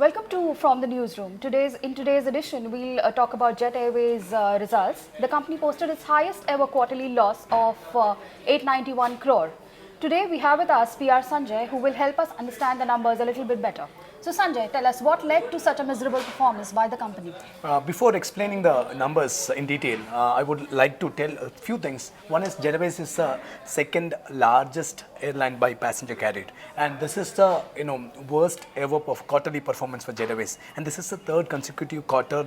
Welcome to From the Newsroom. In today's edition, we'll talk about Jet Airways results. The company posted its highest ever quarterly loss of 891 crore. Today, we have with us PR Sanjai, who will help us understand the numbers a little bit better. So Sanjay, tell us what led to such a miserable performance by the company? Before explaining the numbers in detail, I would like to tell a few things. One is Jet Airways is the second largest airline by passenger carried, and this is the worst ever quarterly performance for Jet Airways, and this is the third consecutive quarter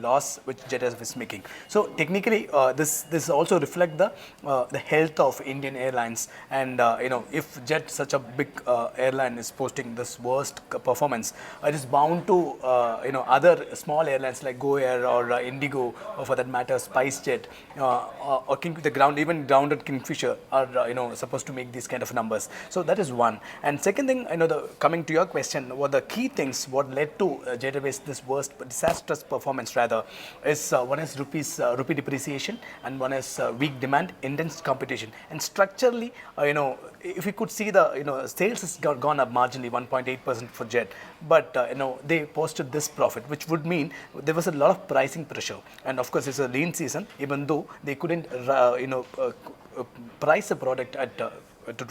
loss which Jet Airways is making. So technically, this also reflect the health of Indian airlines, and if Jet, such a big airline, is posting this worst performance, it is bound to other small airlines like Go Air or Indigo, or for that matter SpiceJet or even grounded Kingfisher are supposed to make these kind of numbers. So that is one. And second thing, coming to your question, what the key things what led to Jet Airways this worst disastrous performance rather is one is rupee depreciation, and one is weak demand, intense competition, and structurally if you could see the sales has gone up marginally 1.8% for Jet, but they posted this profit, which would mean there was a lot of pricing pressure, and of course it's a lean season. Even though they couldn't price a product at the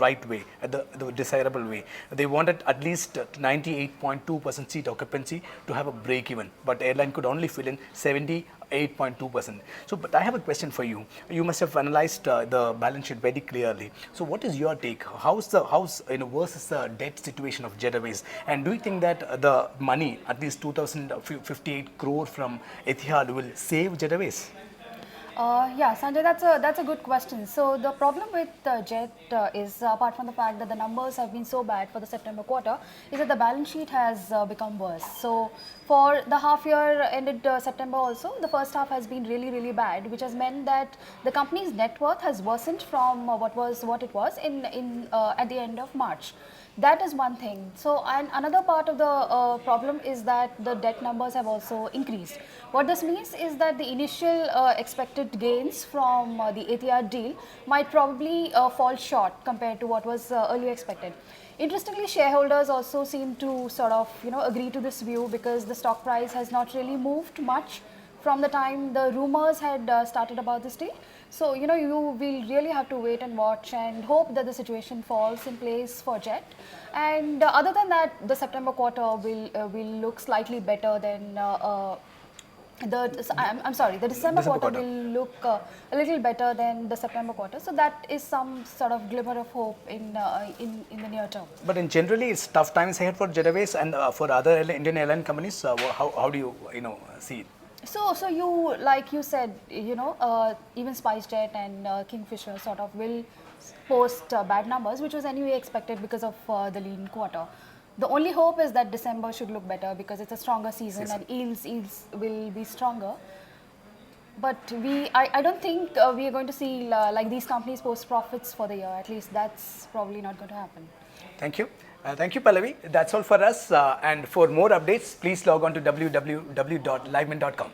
right way, at the desirable way, they wanted at least 98.2% seat occupancy to have a break even, but airline could only fill in 78.2%. So, but I have a question for you. You must have analyzed the balance sheet very clearly. So, what is your take? How's worse is the debt situation of Jet Airways, and do you think that the money, at least 2,058 crore from Etihad, will save Jet Airways? Yeah, Sanjay, that's a good question. So the problem with Jet is, apart from the fact that the numbers have been so bad for the September quarter, is that the balance sheet has become worse. So for the half year ended September also, the first half has been really bad, which has meant that the company's net worth has worsened from what it was at the end of March. That is one thing. So, and another part of the problem is that the debt numbers have also increased. What this means is that the initial expected gains from the Etihad deal might probably fall short compared to what was earlier expected. Interestingly, shareholders also seem to sort of agree to this view, because the stock price has not really moved much from the time the rumors had started about this deal. So, you will really have to wait and watch and hope that the situation falls in place for Jet. And other than that, the September quarter will look slightly better than the December quarter will look a little better than the September quarter. So that is some sort of glimmer of hope in the near term. But in generally, it's tough times ahead for Jet Airways and for other Indian airline companies. How do you see it? So you, like you said, even SpiceJet and Kingfisher sort of will post bad numbers, which was anyway expected because of the lean quarter. The only hope is that December should look better because it's a stronger season and yields will be stronger. But I don't think we are going to see like these companies post profits for the year. At least that's probably not going to happen. Thank you. Thank you, Pallavi. That's all for us. And for more updates, please log on to www.liveman.com.